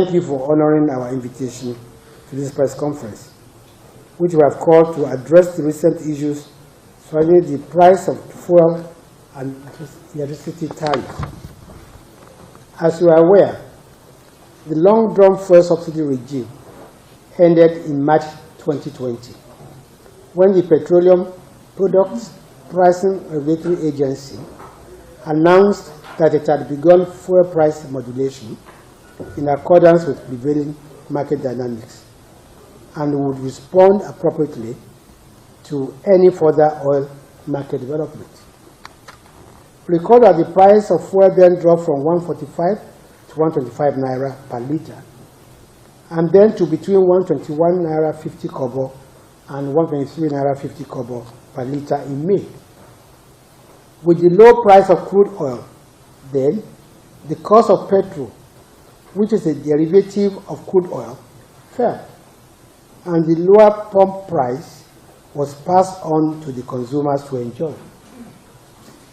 thank you for honoring our invitation to this press conference, which we have called to address the recent issues surrounding the price of fuel and electricity tariff. As you are aware, the long-drawn fuel subsidy regime ended in March 2020, when the Petroleum Products Pricing Regulatory Agency announced that it had begun fuel price modulation in accordance with prevailing market dynamics and would respond appropriately to any further oil market development. Recall that the price of fuel then dropped from 145 to 125 naira per litre, and then to between 121 naira 50 kobo and 123 naira 50 kobo per litre in May. With the low price of crude oil, then the cost of petrol, which is a derivative of crude oil, fell, and the lower pump price was passed on to the consumers to enjoy.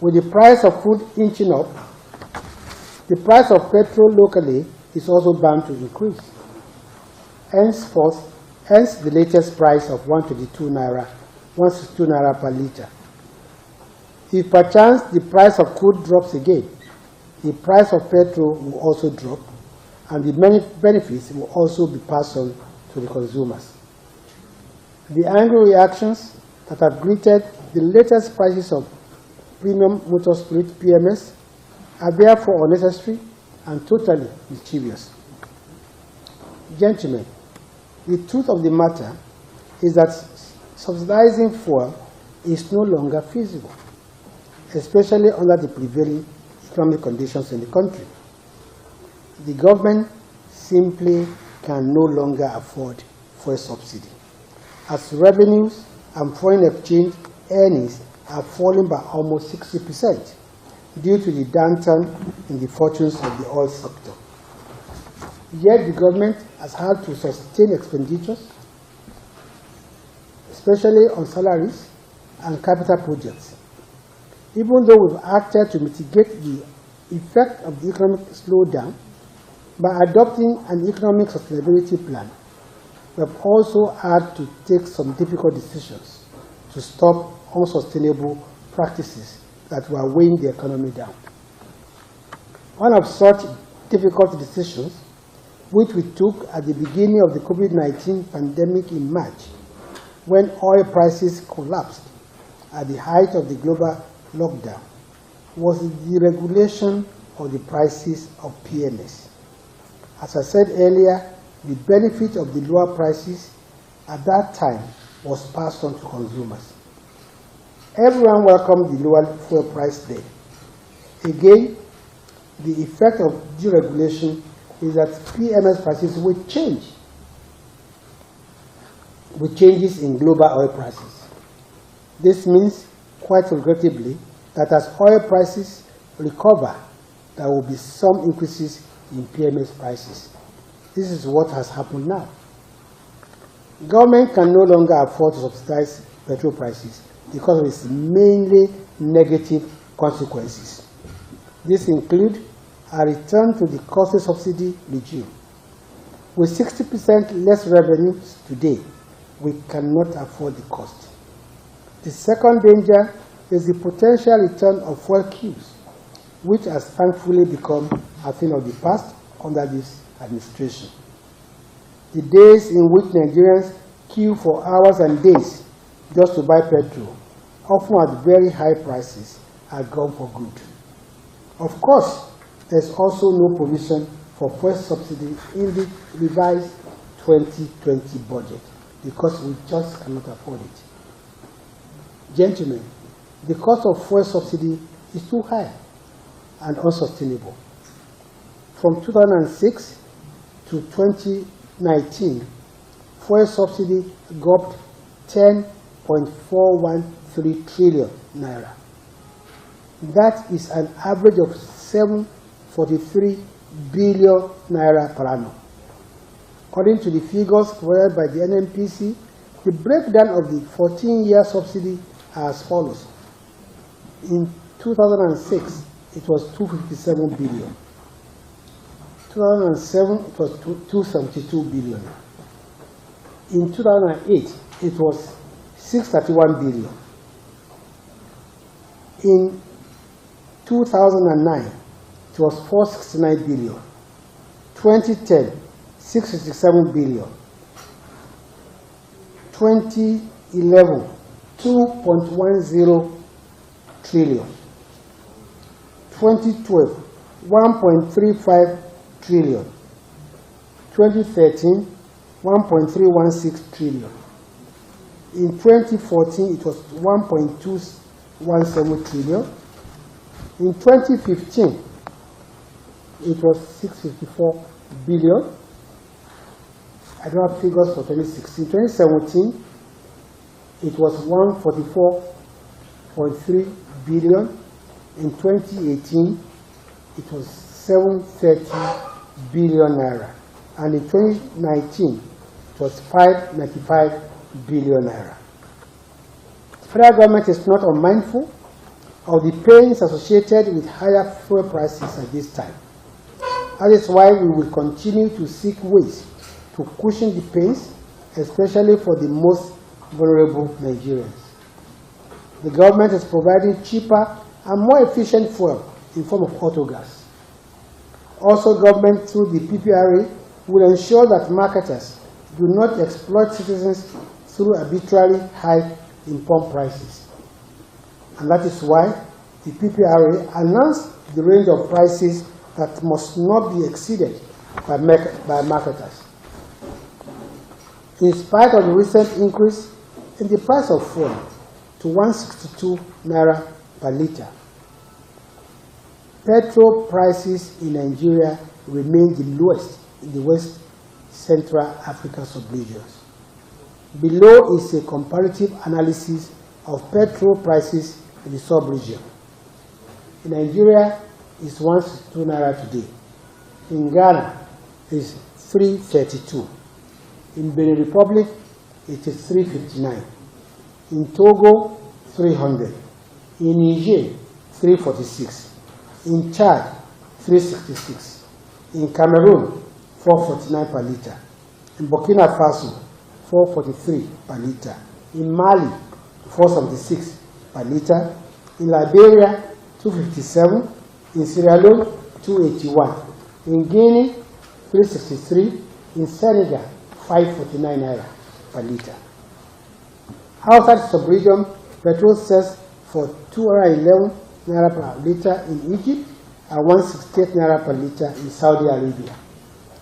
With the price of crude inching up, the price of petrol locally is also bound to increase. Hence the latest price of 162 naira per litre. If perchance the price of crude drops again, the price of petrol will also drop, and the many benefits will also be passed on to the consumers. The angry reactions that have greeted the latest prices of premium motor spirit (PMS) are therefore unnecessary and totally mischievous. Gentlemen, the truth of the matter is that subsidizing fuel is no longer feasible, especially under the prevailing economic conditions in the country. The government simply can no longer afford fuel subsidy, as revenues and foreign exchange earnings are falling by almost 60% due to the downturn in the fortunes of the oil sector. Yet the government has had to sustain expenditures, especially on salaries and capital projects. Even though we've acted to mitigate the effect of the economic slowdown by adopting an economic sustainability plan, we have also had to take some difficult decisions to stop unsustainable practices that were weighing the economy down. One of such difficult decisions, which we took at the beginning of the COVID-19 pandemic in March, when oil prices collapsed at the height of the global lockdown, was the deregulation of the prices of PMS. As I said earlier, the benefit of the lower prices at that time was passed on to consumers. Everyone welcomed the lower fuel price then. Again, the effect of deregulation is that PMS prices will change with changes in global oil prices. This means, quite regrettably, that as oil prices recover, there will be some increases in PMS prices. This is what has happened now. Government can no longer afford to subsidize petrol prices because of its mainly negative consequences. These include a return to the costly subsidy regime. With 60% less revenues today, we cannot afford the cost. The second danger is the potential return of fuel queues, which has thankfully become a thing of the past under this administration. The days in which Nigerians queue for hours and days just to buy petrol, often at very high prices, are gone for good. Of course, there's also no provision for fuel subsidy in the revised 2020 budget because we just cannot afford it. Gentlemen, the cost of fuel subsidy is too high and unsustainable. From 2006 to 2019, fuel subsidy gulped 10.413 trillion naira. That is an average of 743 billion naira per annum. According to the figures provided by the NNPC, the breakdown of the 14-year subsidy are as follows. In 2006, it was 257 billion. 2007, it was 272 billion. In 2008, it was 631 billion. In 2009, it was 469 billion. 2010, 667 billion. 2011, 2.10 trillion. 2012, 1.35 trillion. 2013, 1.316 trillion. In 2014, it was 1.217 trillion. In 2015, it was 654 billion. I don't have figures for 2016. 2017, it was 144.3 billion. In 2018, it was 730 billion naira. And in 2019, it was 595 billion naira. The federal government is not unmindful of the pains associated with higher fuel prices at this time. That is why we will continue to seek ways to cushion the pains, especially for the most vulnerable Nigerians. The government is providing cheaper and more efficient fuel in form of autogas. Also, government through the PPRA will ensure that marketers do not exploit citizens through arbitrarily high in pump prices. And that is why the PPRA announced the range of prices that must not be exceeded by marketers. In spite of the recent increase in the price of fuel to 162 naira per litre, petrol prices in Nigeria remain the lowest in the West Central African sub-regions. Below is a comparative analysis of petrol prices in the sub-region. In Nigeria, it's 162 naira today. In Ghana, it's 332. In Benin Republic, it is 359. In Togo, 300. In Niger, 346. In Chad, 366. In Cameroon, 449 per litre. In Burkina Faso, 443 per litre. In Mali, 476 per litre. In Liberia, 257. In Sierra Leone, 281. In Guinea, 363. In Senegal, 549 naira per litre. Outside sub-region, petrol sells for 211 naira per litre in Egypt and 168 naira per litre in Saudi Arabia.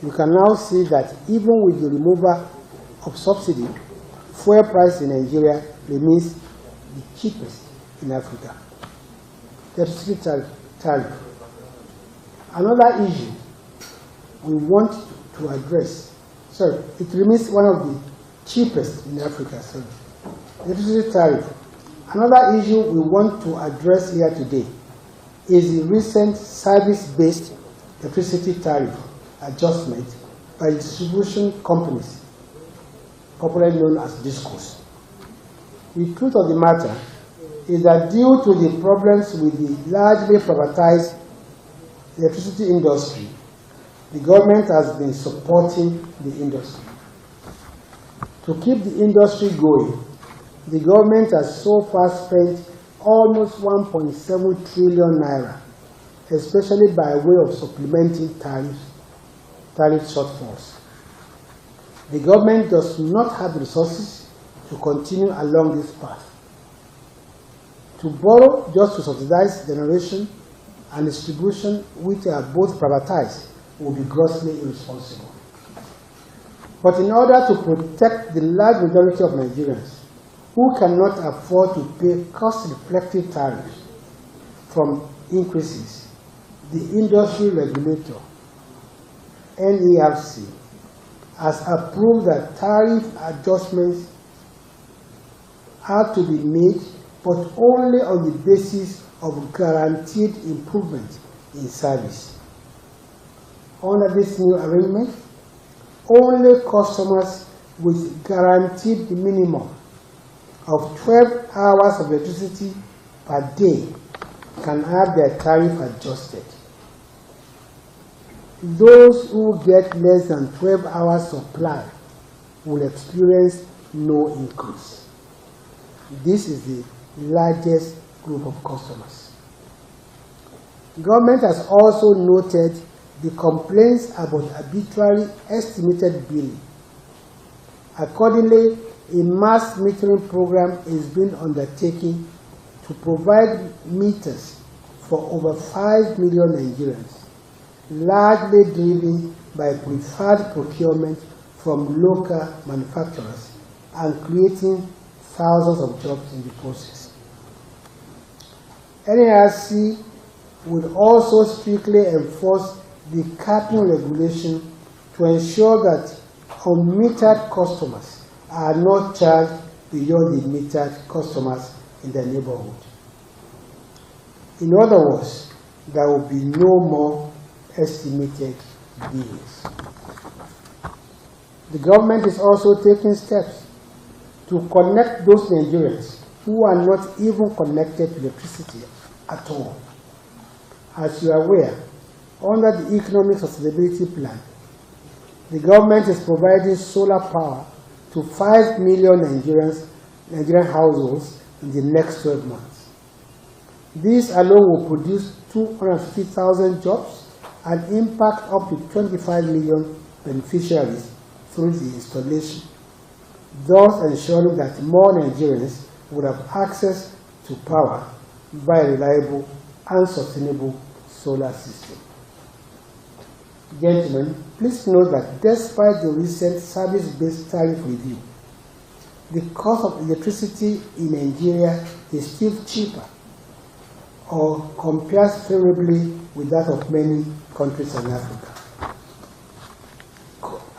You can now see that even with the removal of subsidy, fuel price in Nigeria remains the cheapest in Africa. Electricity tariff. Another issue we want to address, it remains one of the cheapest in Africa, electricity tariff. Another issue we want to address here today is the recent service-based electricity tariff adjustment by distribution companies, popularly known as DISCOs. The truth of the matter is that due to the problems with the largely privatized electricity industry, the government has been supporting the industry. To keep the industry going, the government has so far spent almost 1.7 trillion naira, especially by way of supplementing tariff shortfalls. The government does not have the resources to continue along this path. To borrow just to subsidize generation and distribution, which are both privatized, will be grossly irresponsible. But in order to protect the large majority of Nigerians who cannot afford to pay cost-reflective tariffs from increases, the industry regulator, NERC, has approved that tariff adjustments are to be made, but only on the basis of guaranteed improvement in service. Under this new arrangement, only customers with guaranteed minimum of 12 hours of electricity per day can have their tariff adjusted. those who get less than 12 hours supply will experience no increase. This is the largest group of customers. Government has also noted the complaints about arbitrarily estimated billing. Accordingly, a mass metering program is being undertaken to provide meters for over 5 million Nigerians, largely driven by preferred procurement from local manufacturers and creating thousands of jobs in the process. NARC will also strictly enforce the capping regulation to ensure that unmetered customers are not charged beyond the metered customers in the neighborhood. In other words, there will be no more estimated bills. The government is also taking steps to connect those Nigerians who are not even connected to electricity at all. As you are aware, under the Economic Sustainability Plan, the government is providing solar power to 5 million Nigerian households in the next 12 months. This alone will produce 250,000 jobs and impact up to 25 million beneficiaries through the installation, thus ensuring that more Nigerians would have access to power by a reliable and sustainable solar system. Gentlemen, please note that despite the recent service-based tariff review, the cost of electricity in Nigeria is still cheaper or compares favorably with that of many countries in Africa.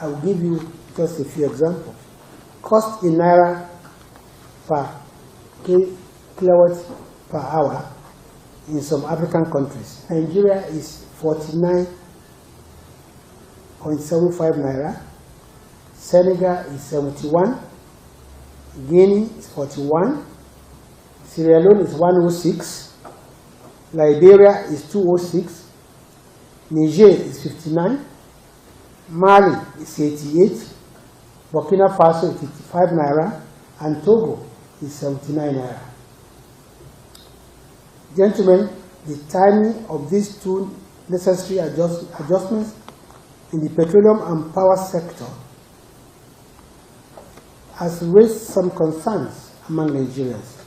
I will give you just a few examples. Cost in Naira per kilowatt per hour in some African countries. Nigeria is 49.75 Naira. Senegal is 71. Guinea is 41. Sierra Leone is 106. Liberia is 206. Niger is 59. Mali is 88. Burkina Faso is 55 Naira. And Togo is 79 Naira. Gentlemen, the timing of these two necessary adjustments in the petroleum and power sector has raised some concerns among Nigerians.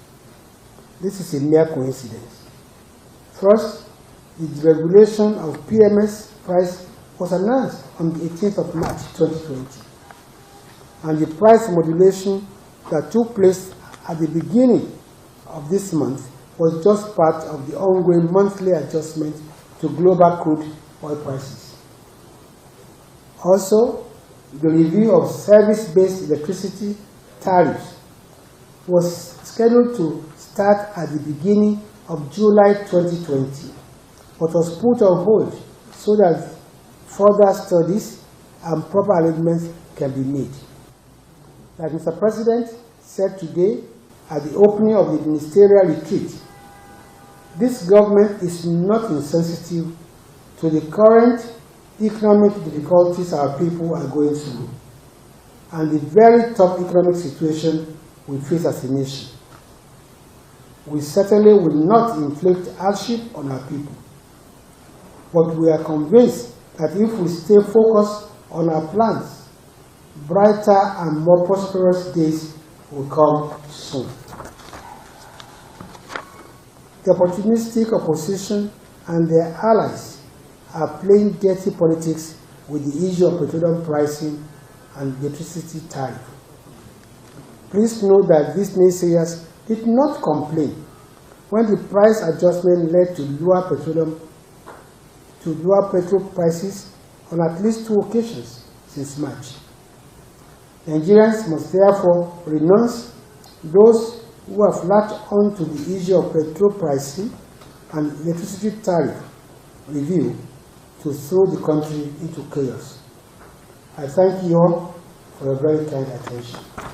This is a mere coincidence. First, the deregulation of PMS price was announced on the 18th of March 2020, and the price modulation that took place at the beginning of this month was just part of the ongoing monthly adjustment to global crude oil prices. Also, the review of service-based electricity tariffs was scheduled to start at the beginning of July 2020, but was put on hold so that further studies and proper arrangements can be made. Like Mr. President said today at the opening of the ministerial retreat, this government is not insensitive to the current economic difficulties our people are going through and the very tough economic situation we face as a nation. We certainly will not inflict hardship on our people, but we are convinced that if we stay focused on our plans, brighter and more prosperous days will come soon. The opportunistic opposition and their allies are playing dirty politics with the issue of petroleum pricing and electricity tariff. Please note that these naysayers did not complain when the price adjustment led to lower petrol prices on at least 2 occasions since March. Nigerians must therefore renounce those who have latched on to the issue of petrol pricing and electricity tariff review to throw the country into chaos. I thank you all for your very kind attention.